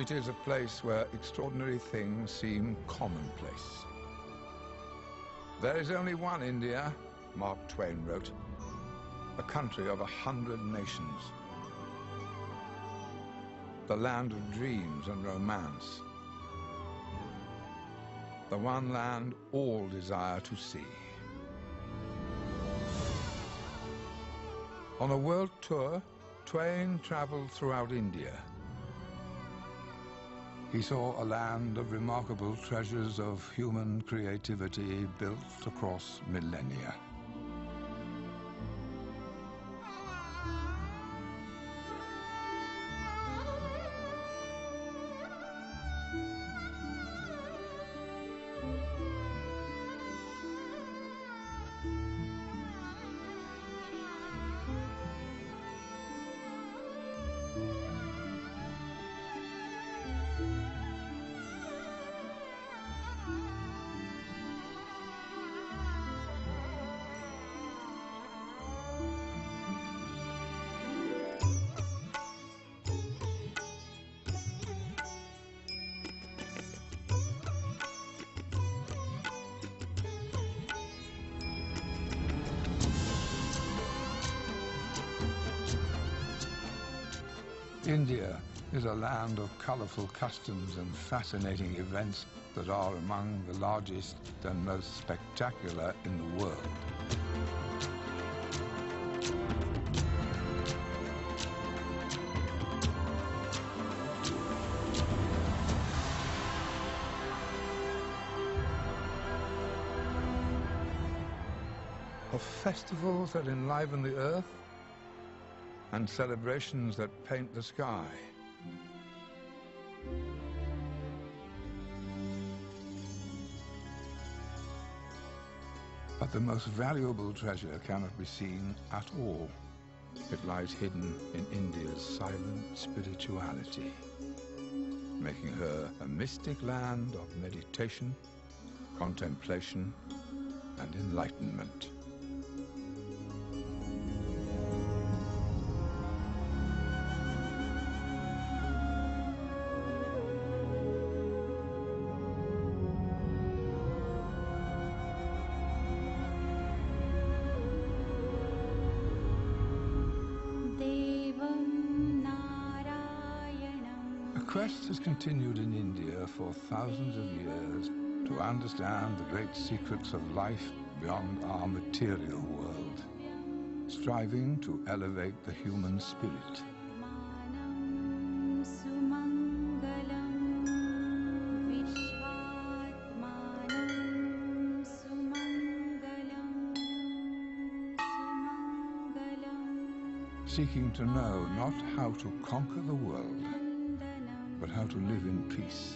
It is a place where extraordinary things seem commonplace. There is only one India, Mark Twain wrote, a country of 100 nations, the land of dreams and romance, the one land all desire to see. On a world tour, Twain traveled throughout India. He saw a land of remarkable treasures of human creativity built across millennia. India is a land of colorful customs and fascinating events that are among the largest and most spectacular in the world. Of festivals that enliven the earth and celebrations that paint the sky. But the most valuable treasure cannot be seen at all. It lies hidden in India's silent spirituality, making her a mystic land of meditation, contemplation, and enlightenment. The quest has continued in India for thousands of years to understand the great secrets of life beyond our material world, striving to elevate the human spirit. Seeking to know not how to conquer the world, but how to live in peace.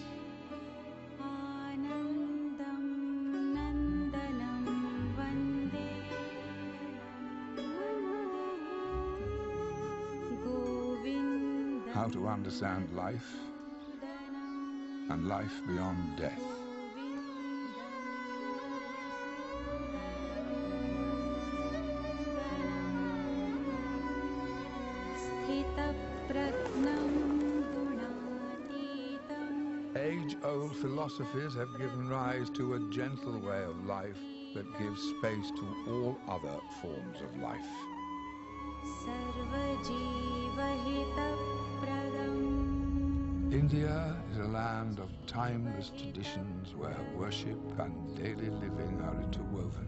How to understand life and life beyond death. Age-old philosophies have given rise to a gentle way of life that gives space to all other forms of life. India is a land of timeless traditions where worship and daily living are interwoven.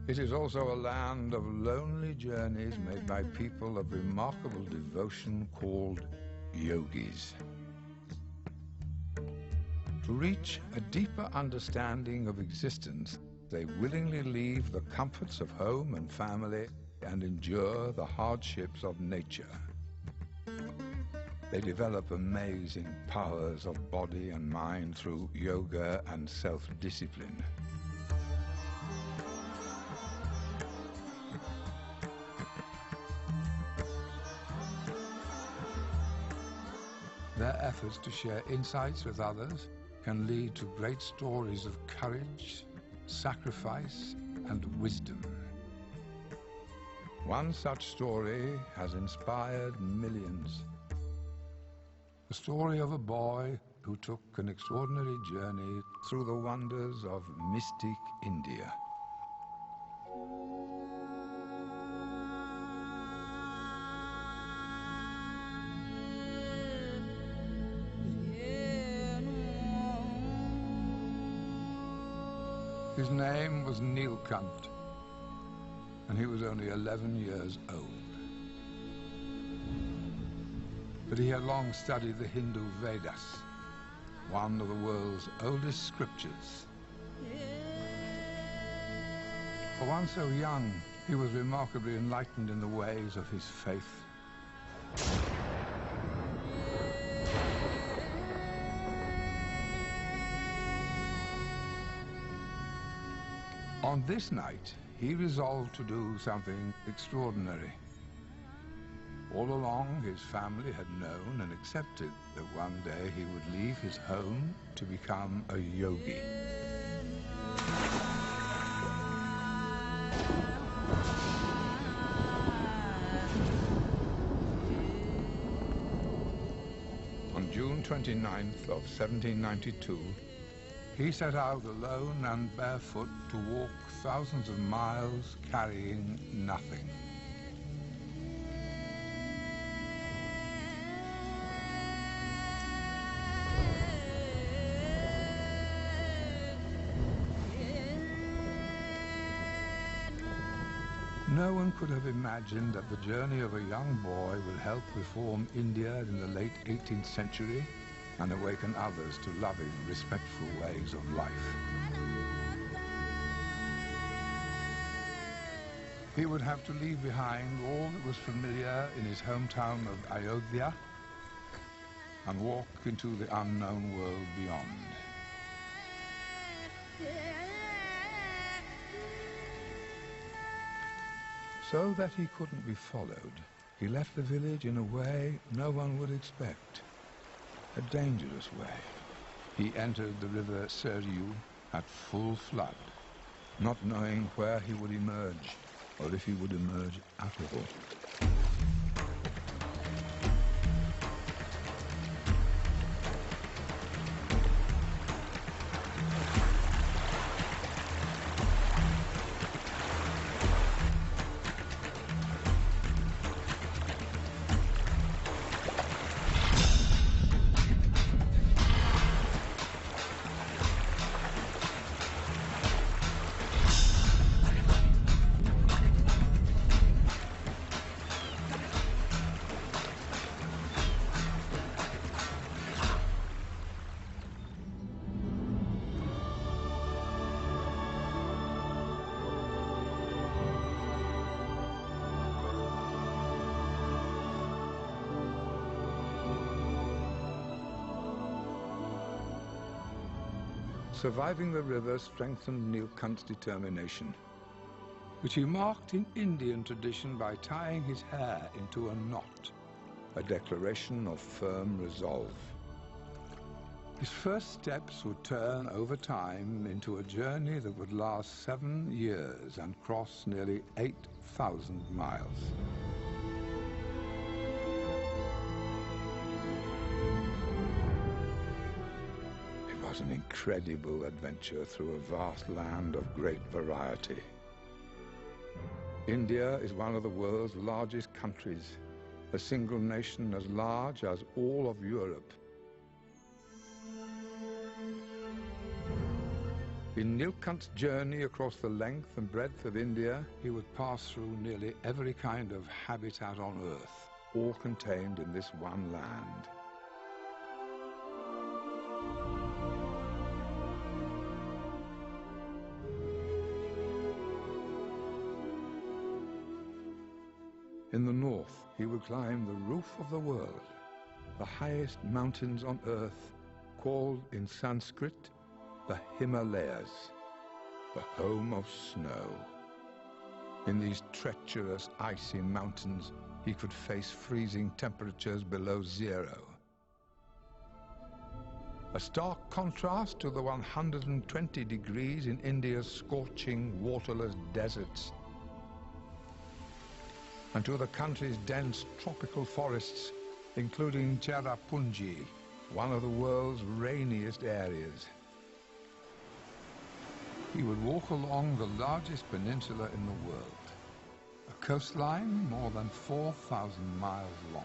It is also a land of lonely journeys made by people of remarkable devotion called yogis. To reach a deeper understanding of existence, they willingly leave the comforts of home and family and endure the hardships of nature. They develop amazing powers of body and mind through yoga and self-discipline. Their efforts to share insights with others can lead to great stories of courage, sacrifice, and wisdom. One such story has inspired millions. The story of a boy who took an extraordinary journey through the wonders of mystic India. His name was Nilkant, and he was only 11 years old. But he had long studied the Hindu Vedas, one of the world's oldest scriptures. For one so young, he was remarkably enlightened in the ways of his faith. On this night, he resolved to do something extraordinary. All along, his family had known and accepted that one day he would leave his home to become a yogi. On June 29th of 1792, he set out alone and barefoot to walk thousands of miles carrying nothing. No one could have imagined that the journey of a young boy would help reform India in the late 18th century and awaken others to loving, respectful ways of life. He would have to leave behind all that was familiar in his hometown of Ayodhya and walk into the unknown world beyond. So that he couldn't be followed, he left the village in a way no one would expect. A dangerous way. He entered the river Saryu at full flood, not knowing where he would emerge, or if he would emerge at all. Surviving the river strengthened Nilkant's determination, which he marked in Indian tradition by tying his hair into a knot, a declaration of firm resolve. His first steps would turn over time into a journey that would last 7 years and cross nearly 8,000 miles. It was an incredible adventure through a vast land of great variety. India is one of the world's largest countries, a single nation as large as all of Europe. In Nilkant's journey across the length and breadth of India, he would pass through nearly every kind of habitat on Earth, all contained in this one land. In the north, he would climb the roof of the world, the highest mountains on Earth, called in Sanskrit the Himalayas, the home of snow. In these treacherous, icy mountains, he could face freezing temperatures below zero. a stark contrast to the 120 degrees in India's scorching, waterless deserts, and to the country's dense tropical forests, including Cherrapunji, one of the world's rainiest areas. He would walk along the largest peninsula in the world, a coastline more than 4,000 miles long.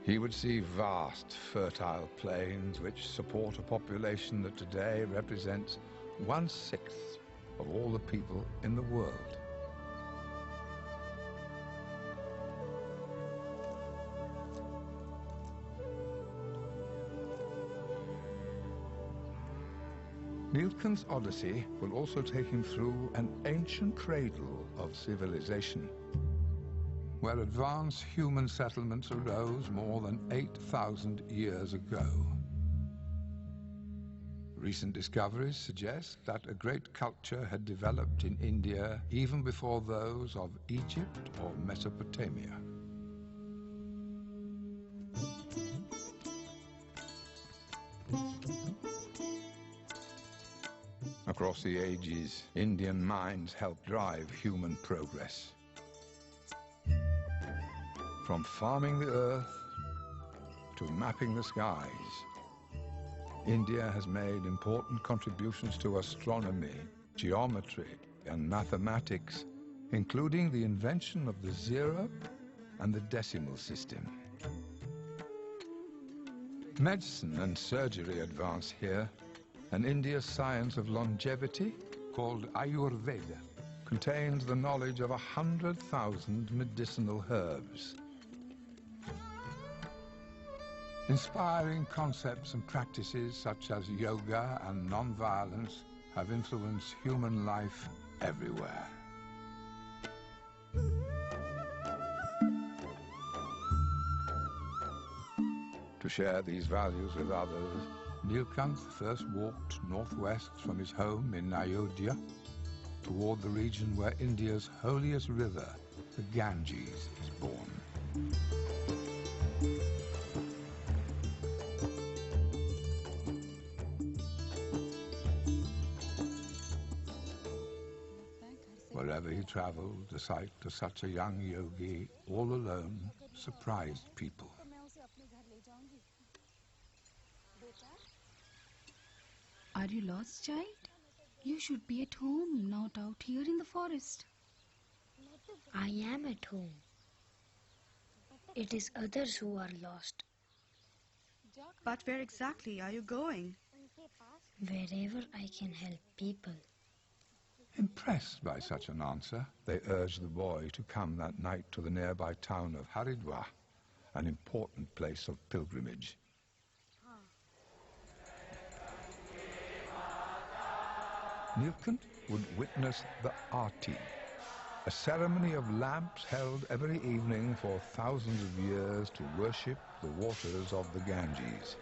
He would see vast, fertile plains which support a population that today represents 1/6 of all the people in the world. Nilkanth's Odyssey will also take him through an ancient cradle of civilization, where advanced human settlements arose more than 8,000 years ago. Recent discoveries suggest that a great culture had developed in India even before those of Egypt or Mesopotamia. Across the ages, Indian minds helped drive human progress. From farming the earth to mapping the skies, India has made important contributions to astronomy, geometry, and mathematics, including the invention of the zero and the decimal system. Medicine and surgery advance here, and India's science of longevity, called Ayurveda, contains the knowledge of 100,000 medicinal herbs. Inspiring concepts and practices such as yoga and non-violence have influenced human life everywhere. To share these values with others, Nilkanth first walked northwest from his home in Ayodhya toward the region where India's holiest river, the Ganges, is born. Wherever he traveled, the sight of such a young yogi, all alone, surprised people. Are you lost, child? You should be at home, not out here in the forest. I am at home. It is others who are lost. But where exactly are you going? Wherever I can help people. Impressed by such an answer, they urged the boy to come that night to the nearby town of Haridwar, an important place of pilgrimage. Nilkanth would witness the Aarti, a ceremony of lamps held every evening for thousands of years to worship the waters of the Ganges.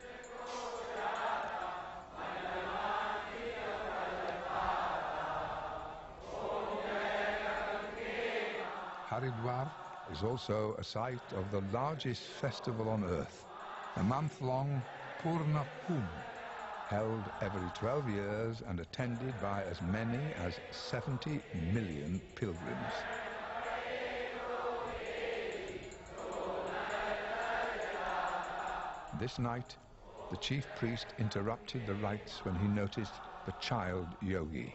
Haridwar is also a site of the largest festival on earth, a month-long Purna Kumbh, held every 12 years and attended by as many as 70 million pilgrims. This night, the chief priest interrupted the rites when he noticed the child yogi.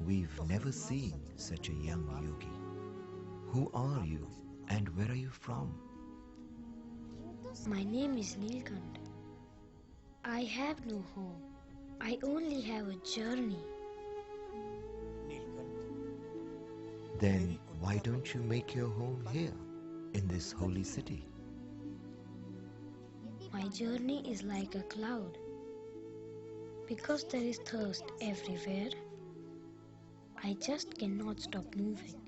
We've never seen such a young yogi. Who are you and where are you from? My name is Nilkanth. I have no home. I only have a journey. Then why don't you make your home here, in this holy city? My journey is like a cloud. Because there is thirst everywhere, I just cannot stop moving.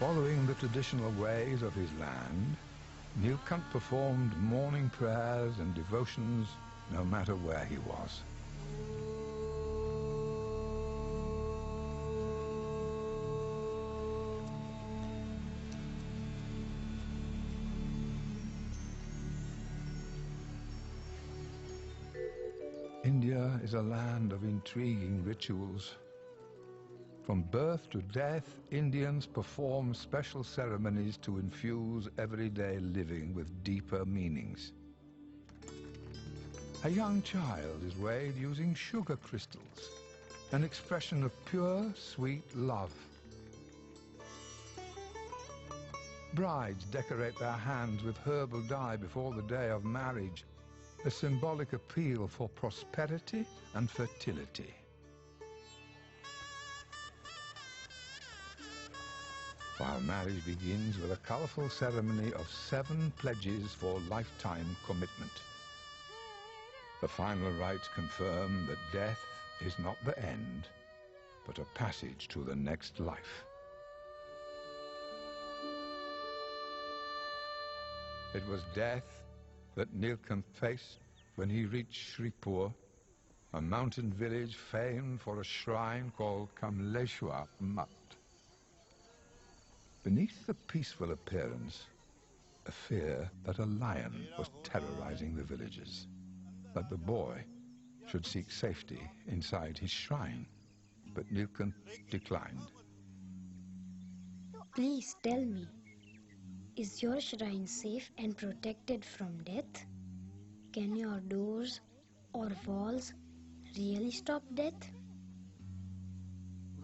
Following the traditional ways of his land, Nilkant performed morning prayers and devotions no matter where he was. India is a land of intriguing rituals. From birth to death, Indians perform special ceremonies to infuse everyday living with deeper meanings. A young child is weighed using sugar crystals, an expression of pure, sweet love. Brides decorate their hands with herbal dye before the day of marriage, a symbolic appeal for prosperity and fertility. While marriage begins with a colorful ceremony of 7 pledges for lifetime commitment. The final rites confirm that death is not the end, but a passage to the next life. It was death that Nilkant faced when he reached Shripur, a mountain village famed for a shrine called Kamleshwar Mat. Beneath the peaceful appearance, a fear that a lion was terrorizing the villagers, that the boy should seek safety inside his shrine, but Nilkant declined. Please tell me, is your shrine safe and protected from death? Can your doors or walls really stop death?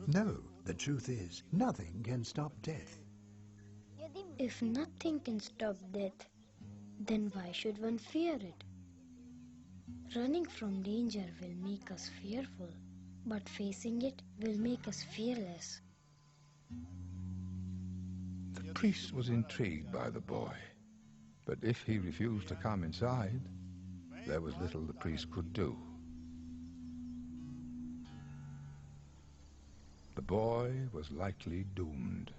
No, the truth is, nothing can stop death. If nothing can stop death, then why should one fear it? Running from danger will make us fearful, but facing it will make us fearless. The priest was intrigued by the boy, but if he refused to come inside, there was little the priest could do. The boy was likely doomed.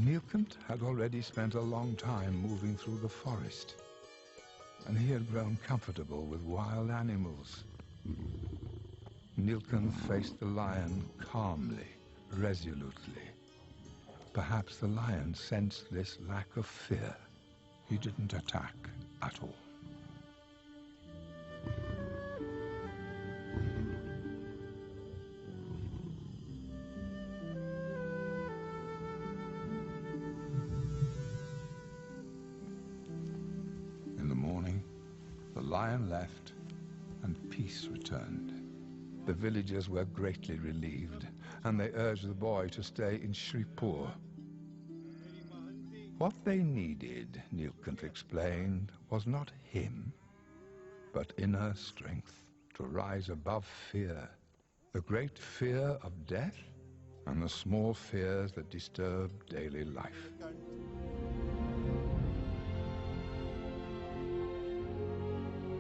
Nilkant had already spent a long time moving through the forest, and he had grown comfortable with wild animals. Nilkant faced the lion calmly, resolutely. Perhaps the lion sensed this lack of fear. He didn't attack at all. The lion left, and peace returned. The villagers were greatly relieved, and they urged the boy to stay in Shripur. What they needed, Nilkant explained, was not him, but inner strength to rise above fear, the great fear of death and the small fears that disturb daily life.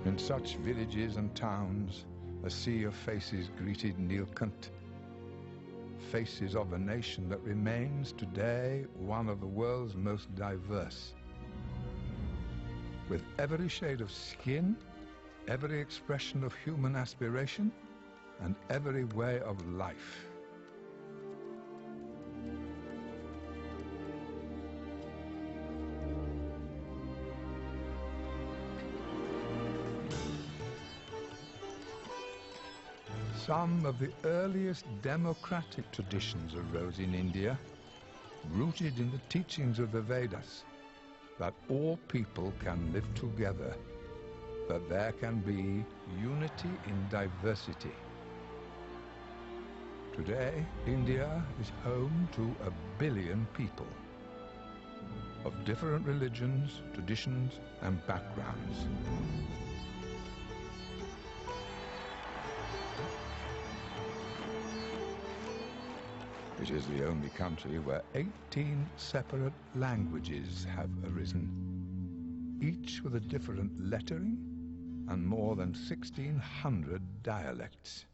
In such villages and towns, a sea of faces greeted Nilkant. Faces of a nation that remains today one of the world's most diverse. With every shade of skin every expression of human aspiration and every way of life. Some of the earliest democratic traditions arose in India, rooted in the teachings of the Vedas, that all people can live together, that there can be unity in diversity. Today, India is home to 1 billion people of different religions, traditions, and backgrounds. It is the only country where 18 separate languages have arisen, each with a different lettering and more than 1,600 dialects.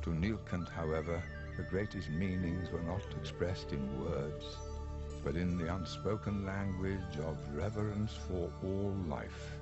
To Nilkant, however, the greatest meanings were not expressed in words, but in the unspoken language of reverence for all life.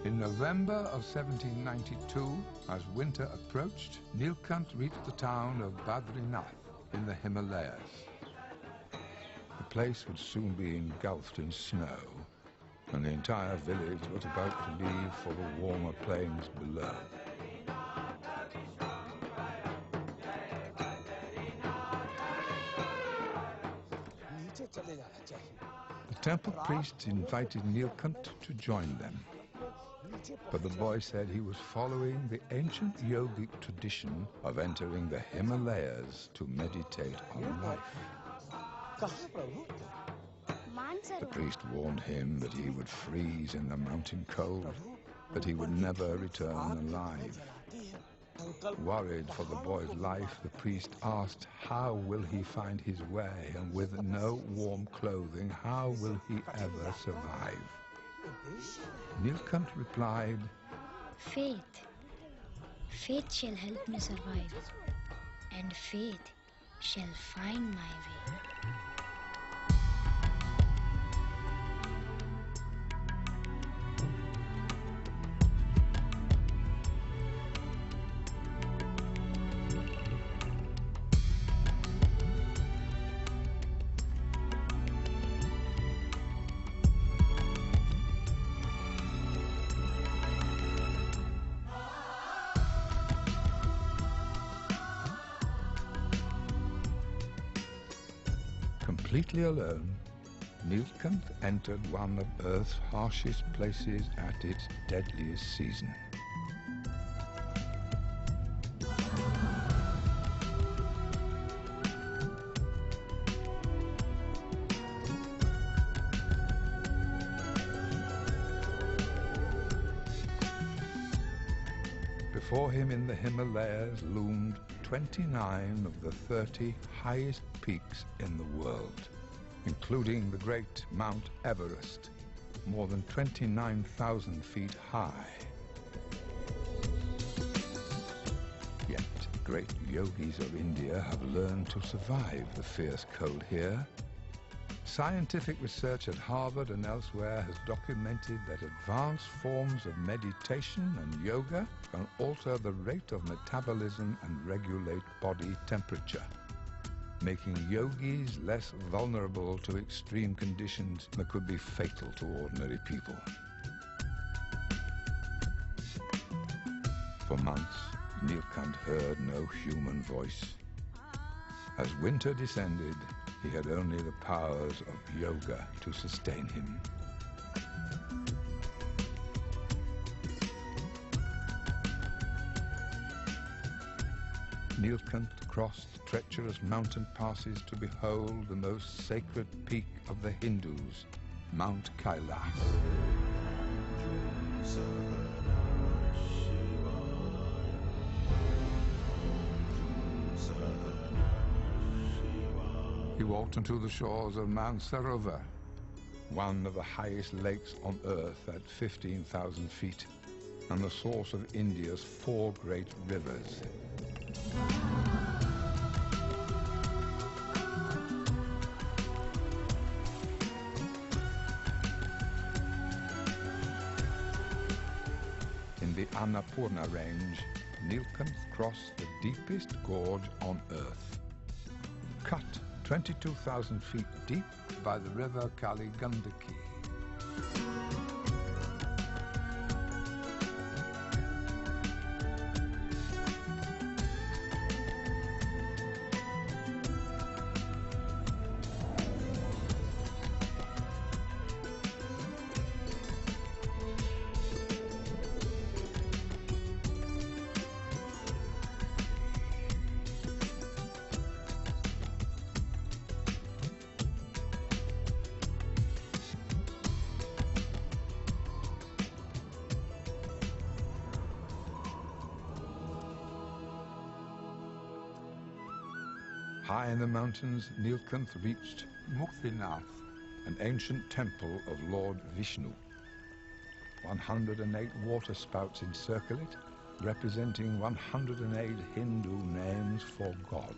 In November of 1792, as winter approached, Nilkant reached the town of Badrinath in the Himalayas. The place would soon be engulfed in snow, and the entire village was about to leave for the warmer plains below. The temple priests invited Nilkant to join them. But the boy said he was following the ancient yogic tradition of entering the Himalayas to meditate on life. The priest warned him that he would freeze in the mountain cold, that he would never return alive. Worried for the boy's life, the priest asked, how will he find his way, and with no warm clothing, how will he ever survive? Nilkant replied, Faith. Faith shall help me survive, and faith shall find my way. Completely alone, Nilkant entered one of Earth's harshest places at its deadliest season. Before him in the Himalayas loomed 29 of the 30 highest peaks in the world, including the great Mount Everest, more than 29,000 feet high. Yet, great yogis of India have learned to survive the fierce cold here. Scientific research at Harvard and elsewhere has documented that advanced forms of meditation and yoga can alter the rate of metabolism and regulate body temperature, making yogis less vulnerable to extreme conditions that could be fatal to ordinary people. For months, Nilkant heard no human voice. As winter descended, he had only the powers of yoga to sustain him. Nilkant crossed treacherous mountain passes to behold the most sacred peak of the Hindus, Mount Kailash. He walked unto the shores of Mount Sarovar, one of the highest lakes on earth at 15,000 feet, and the source of India's 4 great rivers. In the Annapurna range, Nilkanth crossed the deepest gorge on earth, cut 22,000 feet deep by the river Kali Gandaki. High in the mountains, Nilkanth reached Muktinath, an ancient temple of Lord Vishnu. 108 water spouts encircle it, representing 108 Hindu names for God.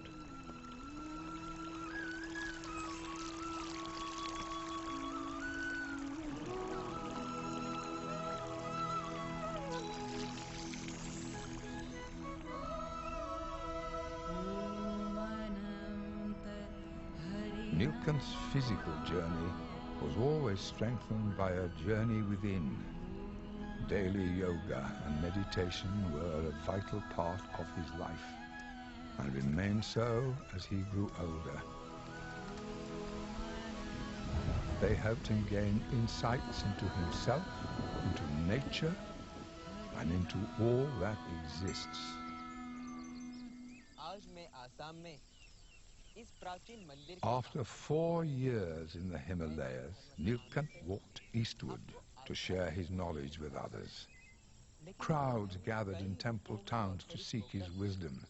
Nilkanth's physical journey was always strengthened by a journey within. Daily yoga and meditation were a vital part of his life, and remained so as he grew older. They helped him gain insights into himself, into nature, and into all that exists. After 4 years in the Himalayas, Nilkanth walked eastward to share his knowledge with others. Crowds gathered in temple towns to seek his wisdom.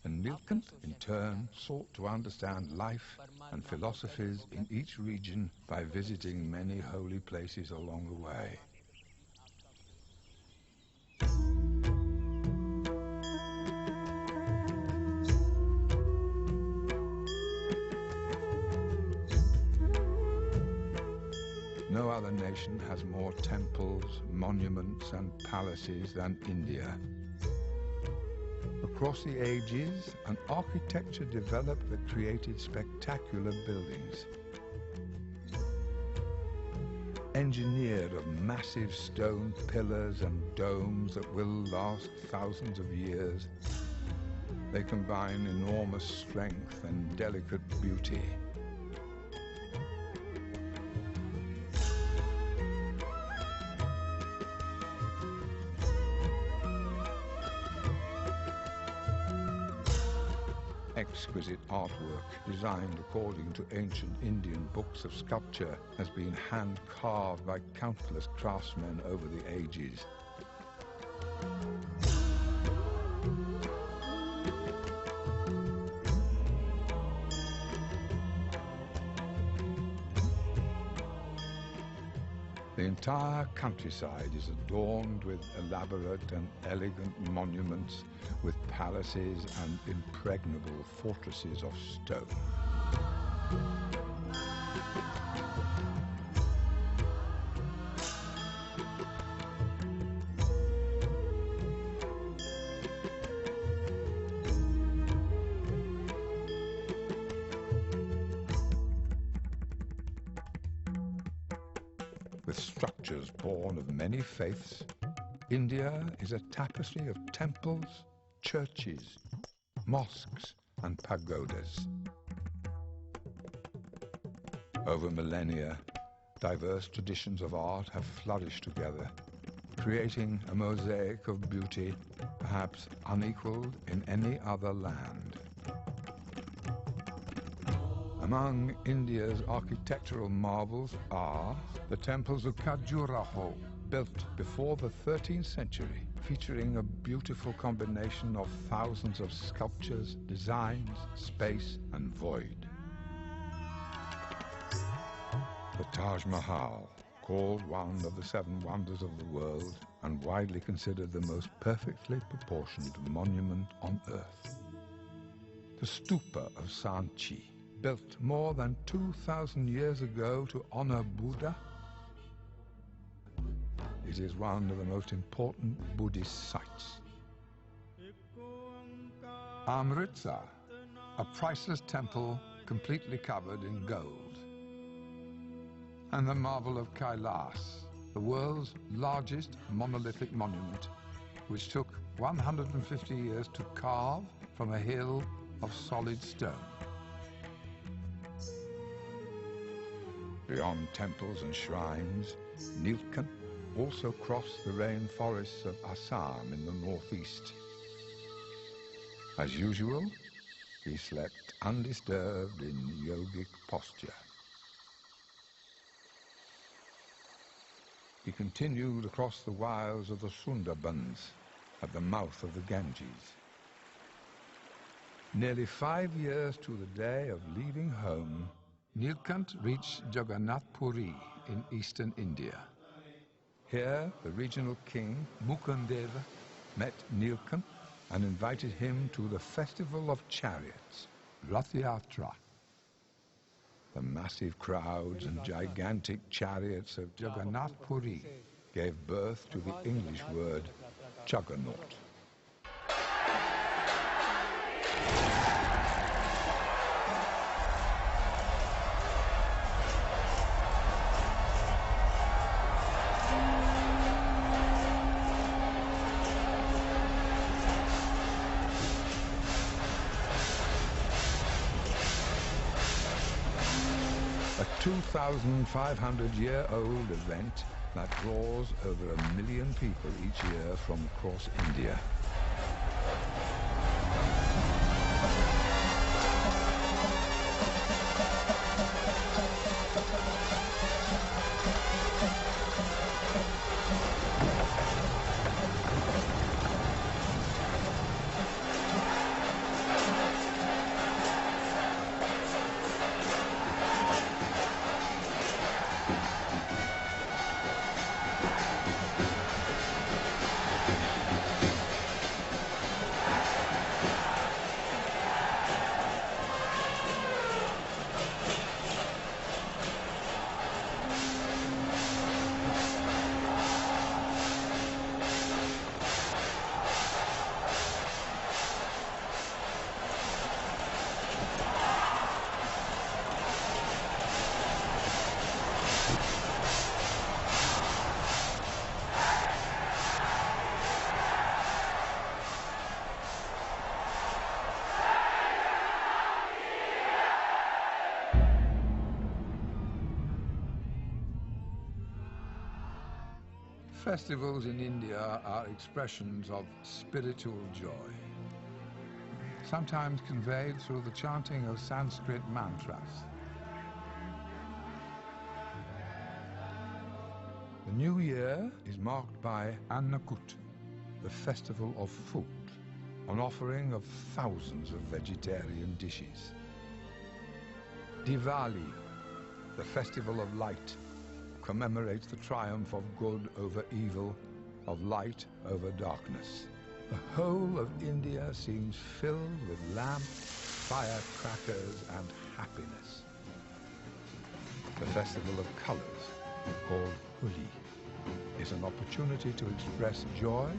And Nilkanth, in turn, sought to understand life and philosophies in each region by visiting many holy places along the way. No other nation has more temples, monuments, and palaces than India. Across the ages, an architecture developed that created spectacular buildings. Engineered of massive stone pillars and domes that will last thousands of years, they combine enormous strength and delicate beauty. Exquisite artwork, designed according to ancient Indian books of sculpture, has been hand-carved by countless craftsmen over the ages. The entire countryside is adorned with elaborate and elegant monuments, with palaces and impregnable fortresses of stone. With structures born of many faiths, India is a tapestry of temples, churches, mosques, and pagodas. Over millennia, diverse traditions of art have flourished together, creating a mosaic of beauty perhaps unequaled in any other land. Among India's architectural marvels are the temples of Khajuraho, built before the 13th century, featuring a beautiful combination of thousands of sculptures, designs, space, and void. The Taj Mahal, called one of the 7 wonders of the world and widely considered the most perfectly proportioned monument on earth. The Stupa of Sanchi, built more than 2,000 years ago to honor Buddha. It is one of the most important Buddhist sites. Amritsar, a priceless temple completely covered in gold. And the marvel of Kailas, the world's largest monolithic monument, which took 150 years to carve from a hill of solid stone. Beyond temples and shrines, Nilkan also crossed the rainforests of Assam in the northeast. As usual, he slept undisturbed in yogic posture. He continued across the wilds of the Sundarbans at the mouth of the Ganges. Nearly 5 years to the day of leaving home, Nilkant reached Jagannath Puri in eastern India. Here, the regional king, Mukundeva, met Nilkant and invited him to the festival of chariots, Rath Yatra. The massive crowds and gigantic chariots of Jagannath Puri gave birth to the English word juggernaut. A 2,500-year-old event that draws over 1 million people each year from across India. Festivals in India are expressions of spiritual joy, sometimes conveyed through the chanting of Sanskrit mantras. The new year is marked by Annakut, the festival of food, an offering of thousands of vegetarian dishes. Diwali, the festival of light, commemorates the triumph of good over evil, of light over darkness. The whole of India seems filled with lamps, firecrackers, and happiness. The festival of colors, called Holi, is an opportunity to express joy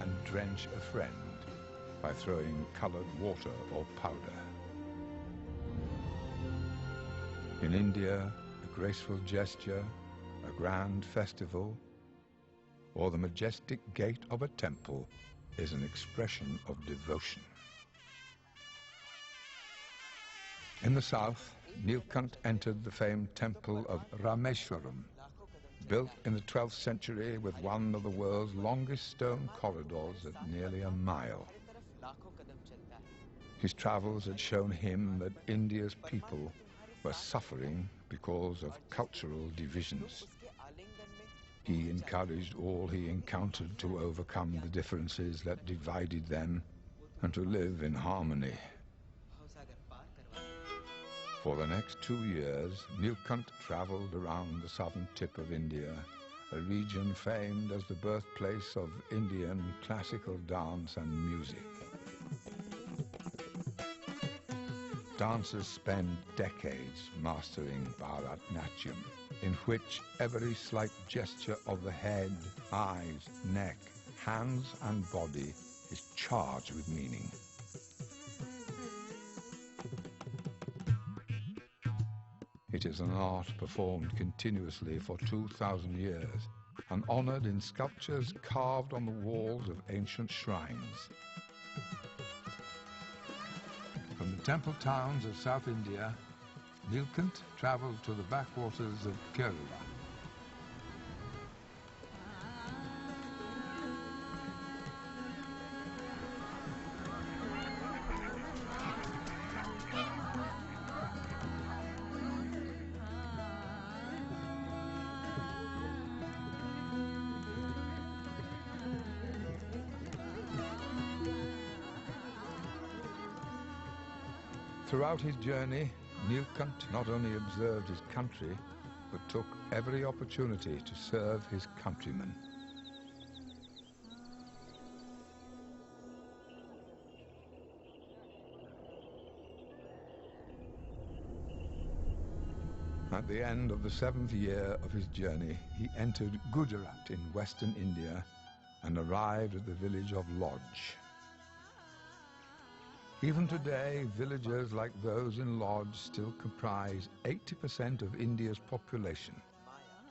and drench a friend by throwing colored water or powder. In India, a graceful gesture, a grand festival, or the majestic gate of a temple is an expression of devotion. In the south, Nilkant entered the famed temple of Rameshwaram, built in the 12th century with one of the world's longest stone corridors at nearly a mile. His travels had shown him that India's people were suffering because of cultural divisions. He encouraged all he encountered to overcome the differences that divided them and to live in harmony. For the next 2 years, Nilkant traveled around the southern tip of India, a region famed as the birthplace of Indian classical dance and music. Dancers spend decades mastering Bharatnatyam, in which every slight gesture of the head, eyes, neck, hands and body is charged with meaning. It is an art performed continuously for 2,000 years and honored in sculptures carved on the walls of ancient shrines. From the temple towns of South India, Nilkant traveled to the backwaters of Kerala. Throughout his journey, Nilkant not only observed his country, but took every opportunity to serve his countrymen. At the end of the 7th year of his journey, he entered Gujarat in western India and arrived at the village of Lodge. Even today, villages like those in Lodge still comprise 80% of India's population.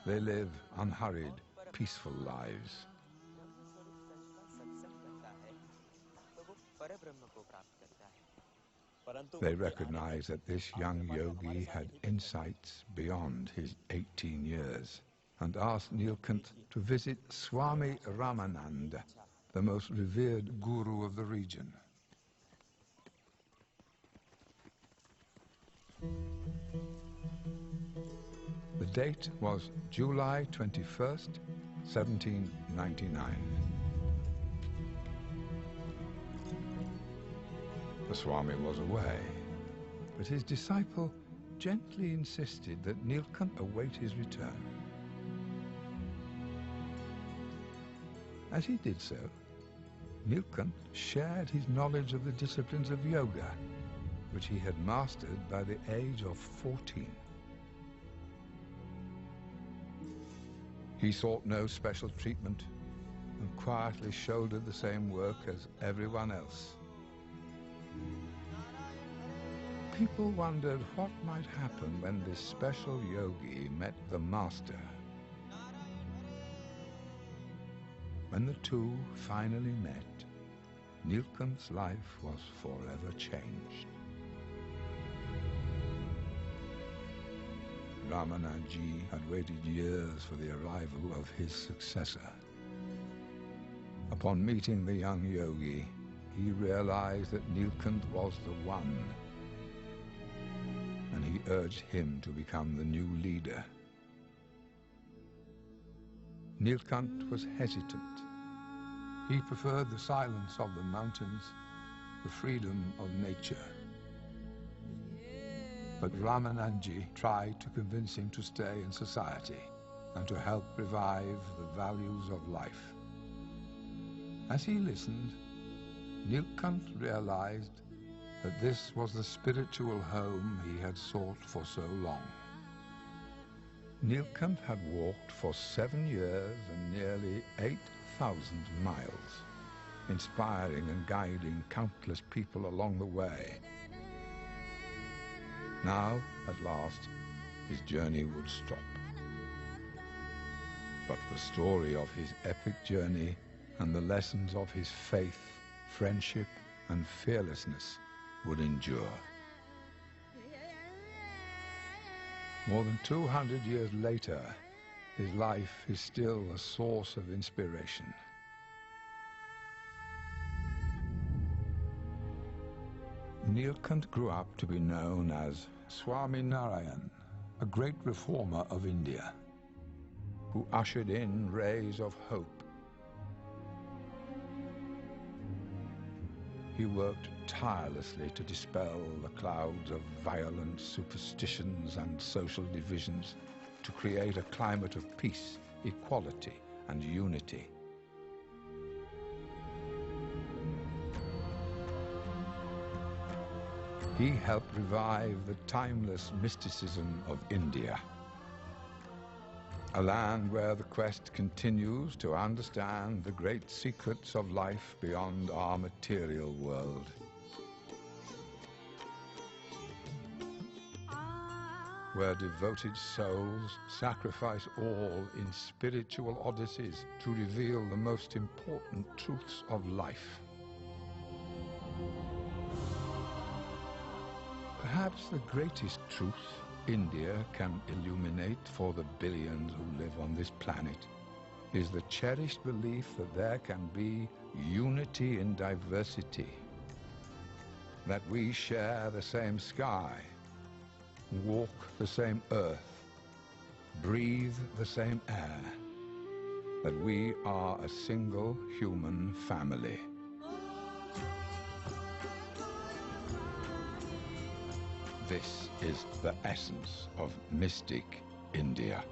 They live unhurried, peaceful lives. They recognize that this young yogi had insights beyond his 18 years and asked Nilkant to visit Swami Ramananda, the most revered guru of the region. The date was July 21st, 1799. The Swami was away, but his disciple gently insisted that Nilkant await his return. As he did so, Nilkant shared his knowledge of the disciplines of yoga, which he had mastered by the age of 14. He sought no special treatment and quietly shouldered the same work as everyone else. People wondered what might happen when this special yogi met the master. When the two finally met, Nilkant's life was forever changed. Ramananji had waited years for the arrival of his successor. Upon meeting the young yogi, he realized that Nilkant was the one, and he urged him to become the new leader. Nilkant was hesitant. He preferred the silence of the mountains, the freedom of nature. But Ramananji tried to convince him to stay in society and to help revive the values of life. As he listened, Nilkant realized that this was the spiritual home he had sought for so long. Nilkant had walked for 7 years and nearly 8,000 miles, inspiring and guiding countless people along the way. Now, at last, his journey would stop. But the story of his epic journey and the lessons of his faith, friendship, and fearlessness would endure. More than 200 years later, his life is still a source of inspiration. Nilkant grew up to be known as Swami Narayan, a great reformer of India. who ushered in rays of hope. He worked tirelessly to dispel the clouds of violent superstitions and social divisions, to create a climate of peace, equality, and unity. He helped revive the timeless mysticism of India, a land where the quest continues to understand the great secrets of life beyond our material world. Where devoted souls sacrifice all in spiritual odysseys to reveal the most important truths of life. Perhaps the greatest truth India can illuminate for the billions who live on this planet is the cherished belief that there can be unity in diversity, that we share the same sky, walk the same earth, breathe the same air, that we are a single human family. This is the essence of mystic India.